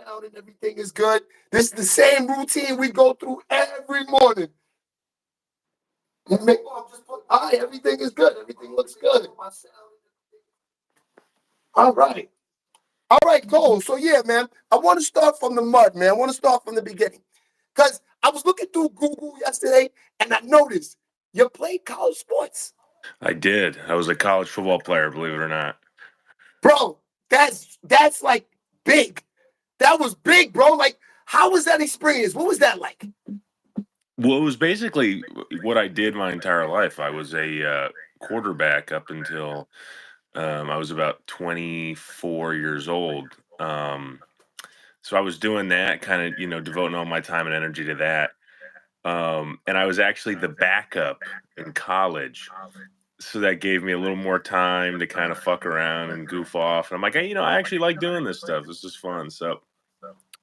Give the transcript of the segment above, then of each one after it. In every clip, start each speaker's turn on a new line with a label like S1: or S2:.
S1: sound and everything is good. This is the same routine we go through every morning. Make mom just put hi, everything is good. Everything looks good. All right. All right, cool. So yeah, man, I want to start from the mud, man. I want to start from the beginning. Because I was looking through Google yesterday and I noticed you played college sports.
S2: I did. I was a college football player, believe it or not.
S1: Bro, that's like big. That was big, bro. Like, how was that experience? What was that like?
S2: Well, it was basically what I did my entire life. I was a quarterback up until I was about 24 years old. So I was doing that, kind of, devoting all my time and energy to that. And I was actually the backup in college. So that gave me a little more time to kind of fuck around and goof off. And I'm like, hey, I actually like doing this stuff. This is fun. So,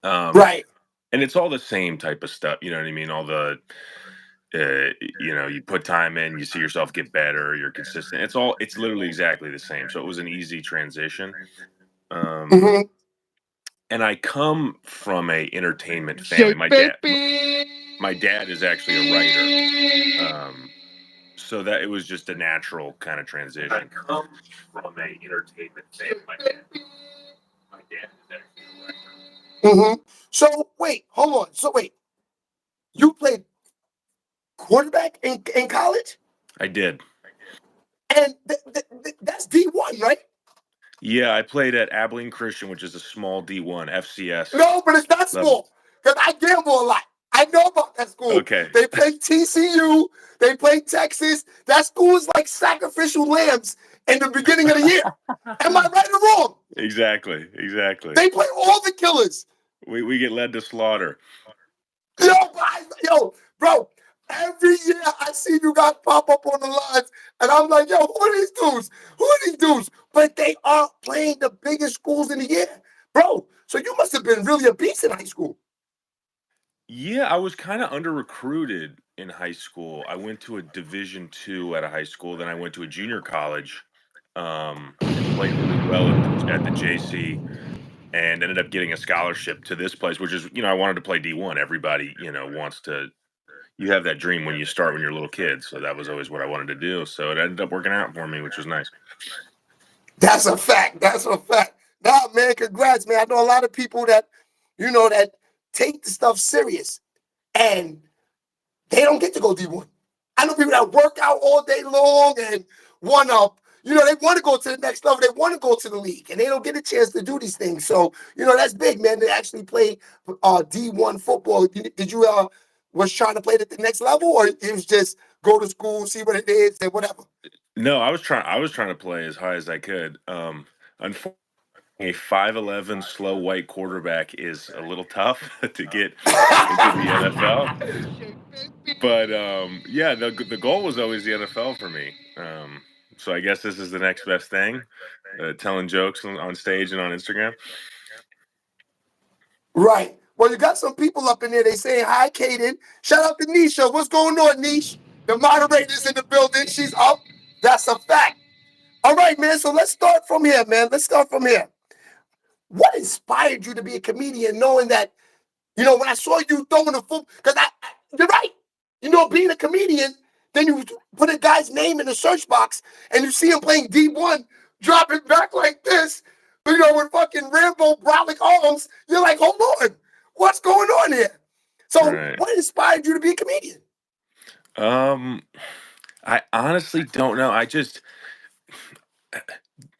S1: Right.
S2: and it's all the same type of stuff. You know what I mean? All the, you put time in, you see yourself get better, you're consistent. It's literally exactly the same. So it was an easy transition.
S1: Mhm.
S2: And I come from a entertainment family. My dad is actually a writer. So that it was just a natural kind of transition. I come from a entertainment family. My dad is actually a writer.
S1: So wait, hold on. So wait, you played quarterback in college?
S2: I did.
S1: And that's D1, right?
S2: Yeah, I played at Abilene Christian, which is a small D1 FCS.
S1: No, but it's not small because I gamble a lot. I know about that school.
S2: Okay.
S1: They play TCU. They play Texas. That school is like sacrificial lambs in the beginning of the year. Am I right or wrong?
S2: Exactly.
S1: They play all the killers.
S2: We get led to slaughter.
S1: Yo, bro, every year I see you guys pop up on the lines, and I'm like, yo, who are these dudes? Who are these dudes? But they are playing the biggest schools in the year. Bro, so you must have been really a beast in high school.
S2: Yeah, I was kind of under-recruited in high school. I went to a Division II at a high school, then I went to a junior college, and played really well at the JC, and ended up getting a scholarship to this place, which is, I wanted to play D1. Everybody, wants to. You have that dream when you start when you're a little kid, so that was always what I wanted to do. So it ended up working out for me, which was nice.
S1: That's a fact. That's a fact. Nah, man, congrats, man. I know a lot of people that, that take the stuff serious, and they don't get to go D1. I know people that work out all day long and want to, they want to go to the next level. They want to go to the league, and they don't get a chance to do these things. So, that's big, man. They actually play D1 football. Did you was trying to play it at the next level, or it was just go to school, see what it is, and whatever?
S2: No, I was trying to play as high as I could. Unfortunately, a 5'11" slow white quarterback is a little tough to get into the NFL. But yeah, the goal was always the NFL for me. So I guess this is the next best thing, telling jokes on stage and on Instagram.
S1: Right. Well, you got some people up in there. They saying hi, Kaden. Shout out to Nisha. What's going on, Nish? The moderator's in the building. She's up. That's a fact. All right, man. So let's start from here, man. Let's start from here. What inspired you to be a comedian, knowing that, when I saw you throwing the football, because you're right. Being a comedian, then you put a guy's name in the search box and you see him playing D1, dropping back like this, with fucking Rambo brolic arms. You're like, hold on, what's going on here? So
S2: Right.
S1: What inspired you to be a comedian?
S2: I honestly don't know. I just,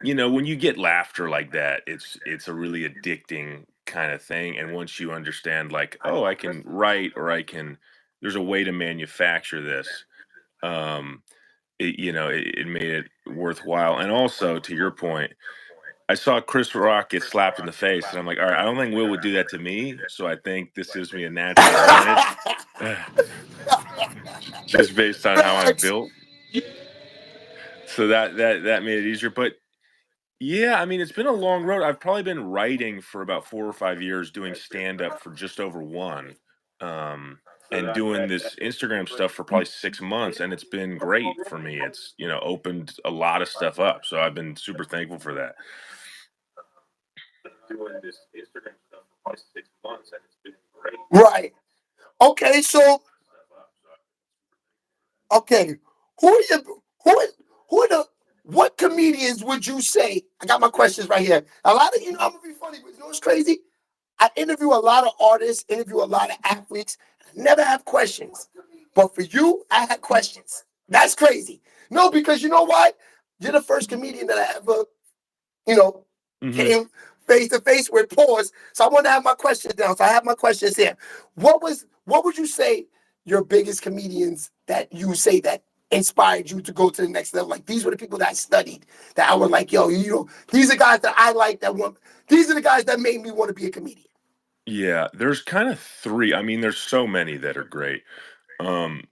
S2: when you get laughter like that, it's a really addicting kind of thing. And once you understand, like, oh, I can write, or there's a way to manufacture this. It made it worthwhile. And also, to your point, I saw Chris Rock get slapped in the face, and I'm like, all right, I don't think Will would do that to me. So I think this gives me a natural advantage, just based on how I'm built. So that made it easier. But yeah, I mean, it's been a long road. I've probably been writing for about 4 or 5 years, doing stand-up for just over one, and doing this Instagram stuff for probably 6 months, and it's been great for me. It's, opened a lot of stuff up, so I've been super thankful for that. Doing this Instagram stuff
S1: Right. Okay, so okay, who are you? Who are the what comedians would you say? I got my questions right here. A lot of I'm gonna be funny, but you know what's crazy? I interview a lot of artists, interview a lot of athletes. Never have questions, but for you, I had questions. That's crazy. No, because you know why? You're the first comedian that I ever you know,
S2: Mm-hmm.
S1: came face to face with pause. So I want to have my questions down. So I have my questions here. What would you say your biggest comedians that you say that inspired you to go to the next level? Like these were the people that I studied that I was like, yo, these are guys that I like that want these are the guys that made me want to be a comedian.
S2: Yeah, there's kind of three. I mean, there's so many that are great. Um,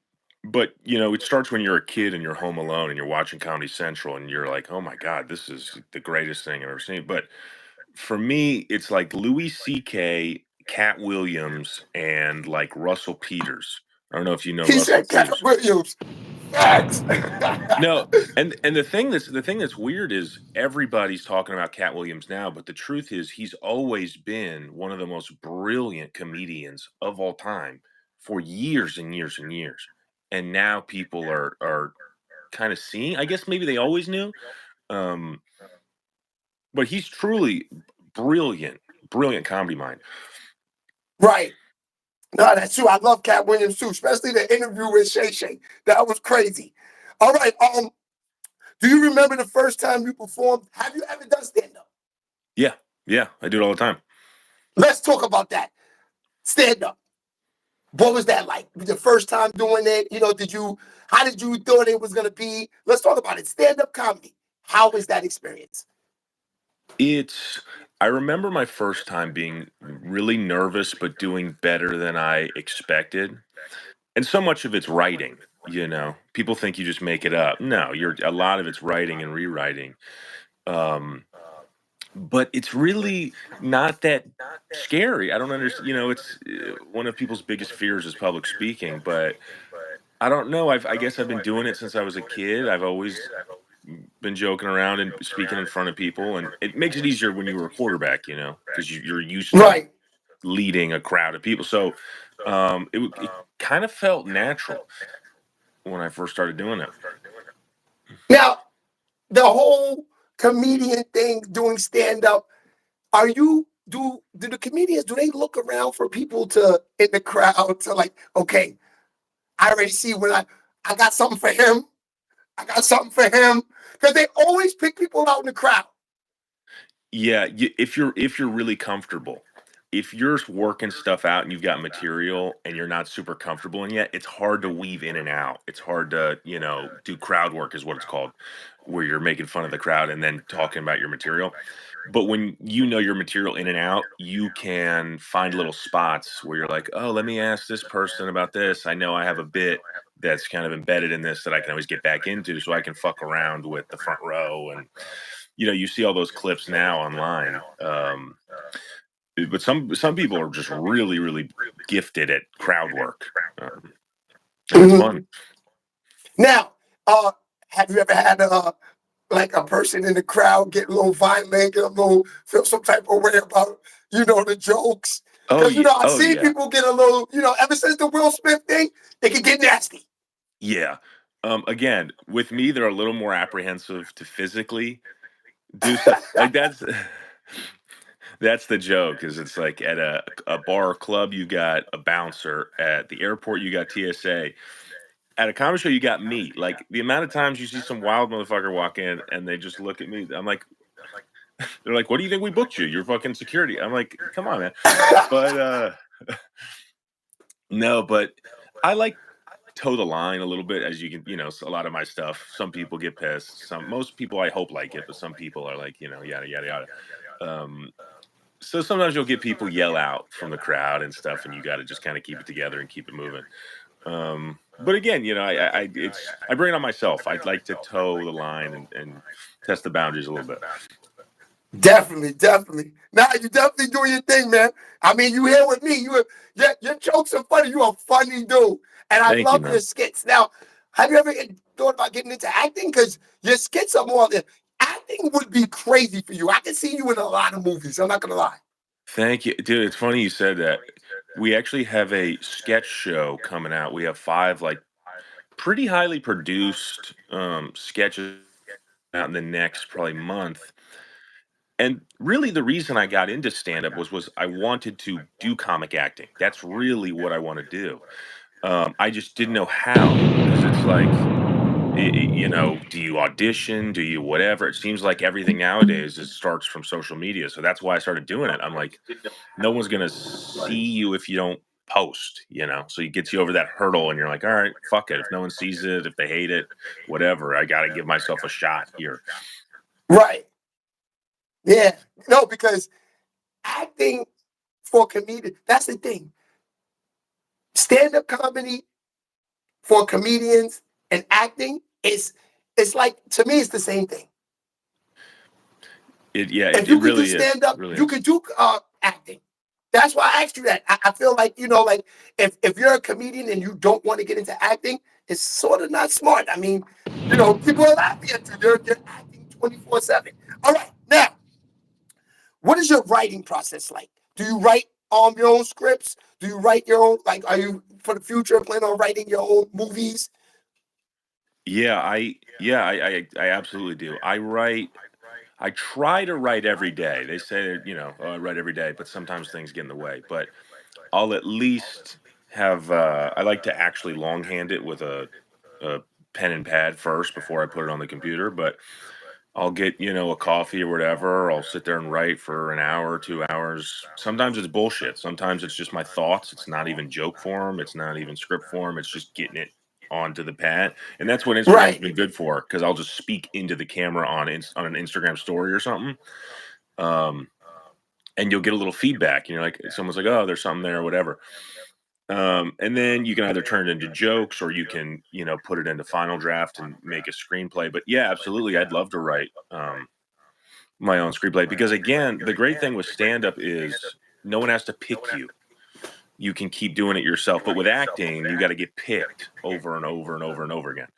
S2: but it starts when you're a kid and you're home alone and you're watching Comedy Central and you're like, "Oh my God, this is the greatest thing I've ever seen." But for me, it's like Louis C.K., Cat Williams, and like Russell Peters. I don't know if you know
S1: He
S2: Russell
S1: said Cat
S2: Peters.
S1: Williams. Facts.
S2: No, and the thing that's weird is everybody's talking about Cat Williams now, but the truth is he's always been one of the most brilliant comedians of all time for years and years and years. And now people are kind of seeing, I guess maybe they always knew, um, but he's truly brilliant, brilliant comedy mind.
S1: Right. No, that's true. I love Cat Williams too, especially the interview with Shay Shay. That was crazy. All right. Do you remember the first time you performed? Have you ever done stand up?
S2: Yeah, yeah, I do it all the time.
S1: Let's talk about that. Stand up. What was that like? The first time doing it? How did you thought it was gonna be? Let's talk about it. Stand up comedy. How was that experience?
S2: It's I remember my first time being really nervous, but doing better than I expected. And so much of it's writing. People think you just make it up. No, you're a lot of it's writing and rewriting. Um, but it's really not that scary. I don't understand. It's one of people's biggest fears is public speaking, but I don't know. I guess I've been doing it since I was a kid. I've always been joking around and speaking in front of people, and it makes it easier when you were a quarterback, because you're used to
S1: Right.
S2: leading a crowd of people. So it kind of felt natural when I first started doing it.
S1: Now, the whole comedian thing, doing stand up. Are you do the comedians do they look around for people to in the crowd to like, okay, I already see when I got something for him. I got something for him. Because they always pick people out in the crowd.
S2: Yeah, if you're really comfortable, if you're working stuff out and you've got material and you're not super comfortable in yet, it's hard to weave in and out. It's hard to, do crowd work is what it's called, where you're making fun of the crowd and then talking about your material. But when you know your material in and out, you can find little spots where you're like, oh, let me ask this person about this. I know I have a bit that's kind of embedded in this that I can always get back into so I can fuck around with the front row. And you see all those clips now online. But some people are just really, really gifted at crowd work, and it's
S1: Mhm.
S2: fun.
S1: Now, have you ever had like a person in the crowd get a little violent, get a little feel some type of way about the jokes?
S2: Oh
S1: Because
S2: yeah,
S1: I've
S2: oh
S1: seen
S2: yeah,
S1: people get a little ever since the Will Smith thing, they can get nasty.
S2: yeah. Again, with me, they're a little more apprehensive to physically do stuff. Like that's the joke. Is it's like at a bar or club, you got a bouncer. At the airport, you got TSA. At a comedy show, you got me. Like the amount of times you see some wild motherfucker walk in and they just look at me. I'm like, they're like, "What do you think we booked you? You're fucking security." I'm like, "Come on, man." But no, but I like toe the line a little bit, as you can, a lot of my stuff. Some people get pissed. Most people I hope like it, but some people are like, yada yada yada. Um, so sometimes you'll get people yell out from the crowd and stuff, and you got to just kind of keep it together and keep it moving. But again, I bring it on myself. I'd like to toe the line and test the boundaries a little bit.
S1: Definitely, definitely. Nah, you definitely doing your thing, man. I mean, you here with me. Your jokes are funny. You a funny dude, and I
S2: Thank you,
S1: love your
S2: man.
S1: skits. Now, have you ever thought about getting into acting? Because your skits are more. Acting would be crazy for you. I can see you in a lot of movies. I'm not gonna lie.
S2: Thank you, dude. It's funny you said that. We actually have a sketch show coming out. We have 5 like pretty highly produced sketches out in the next probably month. And really the reason I got into stand up was I wanted to do comic acting. That's really what I want to do. I just didn't know how because it's like do you audition? Do you whatever? It seems like everything nowadays starts from social media. So that's why I started doing it. I'm like, no one's gonna see you if you don't post. So it gets you over that hurdle, and you're like, all right, fuck it. If no one sees it, if they hate it, whatever, I got to give myself a shot here.
S1: Right. Yeah. No, because acting for comedian, that's the thing. Stand-up comedy for comedians and acting it's like, to me, it's the same thing.
S2: If
S1: If
S2: it
S1: you could do
S2: really is.
S1: stand-up,
S2: Really
S1: you
S2: is.
S1: could do acting. That's why I asked you that. I feel like, like if you're a comedian and you don't want to get into acting, it's sort of not smart. I mean, people are laughing at you. They're acting 24/7. All right. Now, what is your writing process like? Do you write your own scripts? Do you write your own, like, are you for the future planning on writing your own movies?
S2: I absolutely do. I try to write every day. They say, I write every day, but sometimes things get in the way. But I'll at least have. I like to actually longhand it with a pen and pad first before I put it on the computer. But I'll get a coffee or whatever. I'll sit there and write for an hour, 2 hours. Sometimes it's bullshit. Sometimes it's just my thoughts. It's not even joke form. It's not even script form. It's just getting it onto the pad, and that's what Instagram's
S1: Right.
S2: been good for because I'll just speak into the camera on an Instagram story or something. And you'll get a little feedback, and you're like, someone's like, "Oh, there's something there," or whatever. And then you can either turn it into jokes or you can, put it into final draft and make a screenplay. But yeah, absolutely, I'd love to write my own screenplay because again, the great thing with stand up is no one has to pick you. You can keep doing it yourself. But with acting, you got to get picked over and over and over and over again.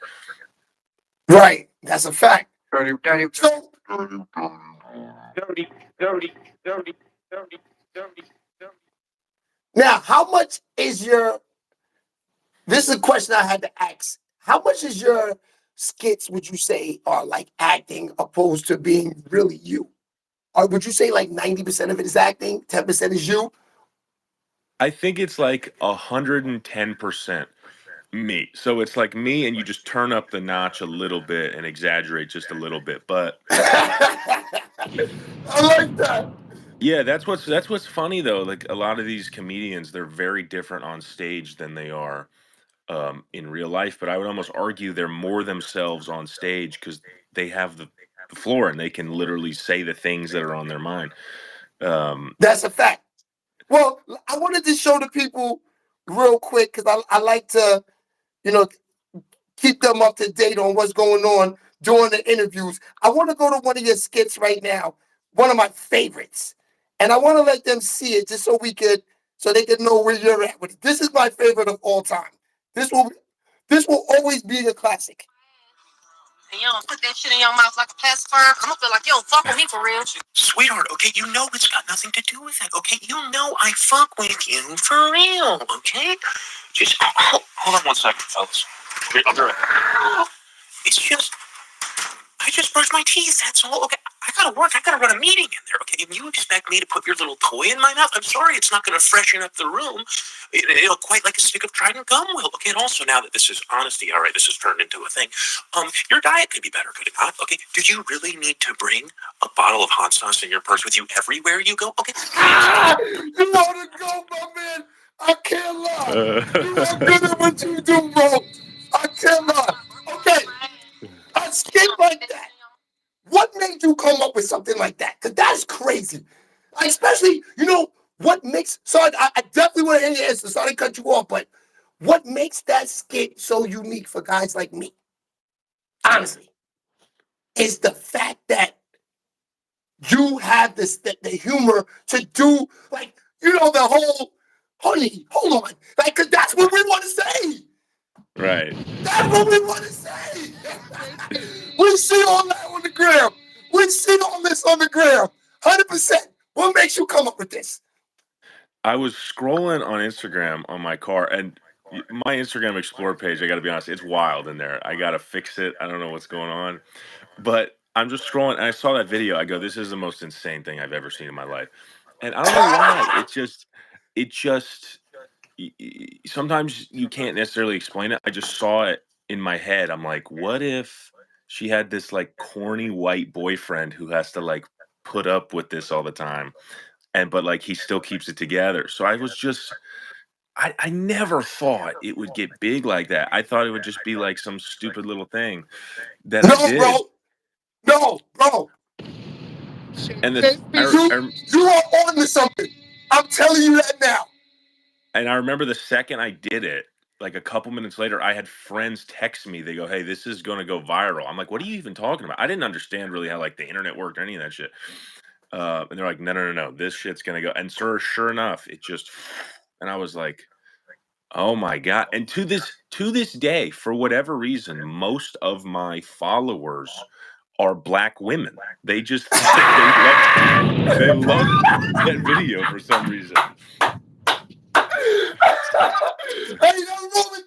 S1: Right. That's a fact. So, now, how much is your, this is a question I had to ask. How much is your skits, would you say, are like acting opposed to being really you? Or would you say like 90% of it is acting, 10% is you?
S2: I think it's like 110% me. So it's like me, and you just turn up the notch a little bit and exaggerate just a little bit. But
S1: I like that.
S2: yeah, that's what's funny though. Like a lot of these comedians, they're very different on stage than they are in real life. But I would almost argue they're more themselves on stage because they have the floor and they can literally say the things that are on their mind.
S1: That's a fact. Well, I wanted to show the people real quick because I like to, you know, keep them up to date on what's going on during the interviews. I want to go to one of your skits right now, one of my favorites, and I want to let them see it just so they can know where you're at with it. This is my favorite of all time. This will always be a classic. And you don't put that shit in your mouth like a pacifier. I'm gonna feel like you don't fuck with me for real. Sweetheart, okay, you know it's got nothing to do with that, okay? You know I fuck with you for real, okay? Just hold on one second, fellas. I'll be right back. It's just, I just brushed my teeth, that's all. Okay, I gotta work. I gotta run a meeting in there, okay? If you expect me to put your little toy in my mouth, I'm sorry, it's not gonna freshen up the room. It'll quite like a stick of Trident gum will. Okay, and also now that this is honesty, all right, this has turned into a thing. Your diet could be better, could it not? Okay, did you really need to bring a bottle of hot sauce in your purse with you everywhere you go? Okay. You wanna go, my man? I can't lie. You are good at what you do, bro. I can't lie. Okay, a skit like that. What made you come up with something like that? Because that's crazy. Especially, what makes, so I definitely want to hear your answer. Sorry to cut you off, but what makes that skit so unique for guys like me, honestly, is the fact that you have the humor to do, like, the whole, honey, hold on. Like, because that's what we want to say.
S2: Right.
S1: That's what we want to say. We see all that on the gram. We see all this on the gram. 100%. What makes you come up with this?
S2: I was scrolling on Instagram on my car, and my Instagram Explorer page, I got to be honest, it's wild in there. I got to fix it. I don't know what's going on, but I'm just scrolling, and I saw that video. I go, "This is the most insane thing I've ever seen in my life," and I don't know why. It just. Sometimes you can't necessarily explain it. I just saw it in my head. I'm like, what if she had this like corny white boyfriend who has to like put up with this all the time, and but like he still keeps it together. So I was just I never thought it would get big like that. I thought it would just be like some stupid little thing that I
S1: No,
S2: did.
S1: bro. No, bro.
S2: And this
S1: You are on to something. I'm telling you that now.
S2: and I remember the second I did it, like a couple minutes later, I had friends text me. They go, "Hey, this is going to go viral." I'm like, "What are you even talking about?" I didn't understand really how like the internet worked or any of that shit. And they're like, "No, no, no, no, this shit's going to go." And sure enough, it just. And I was like, "Oh my god!" And to this day, for whatever reason, most of my followers are black women. They just they love that video for some reason.
S1: Hey, nothing wrong with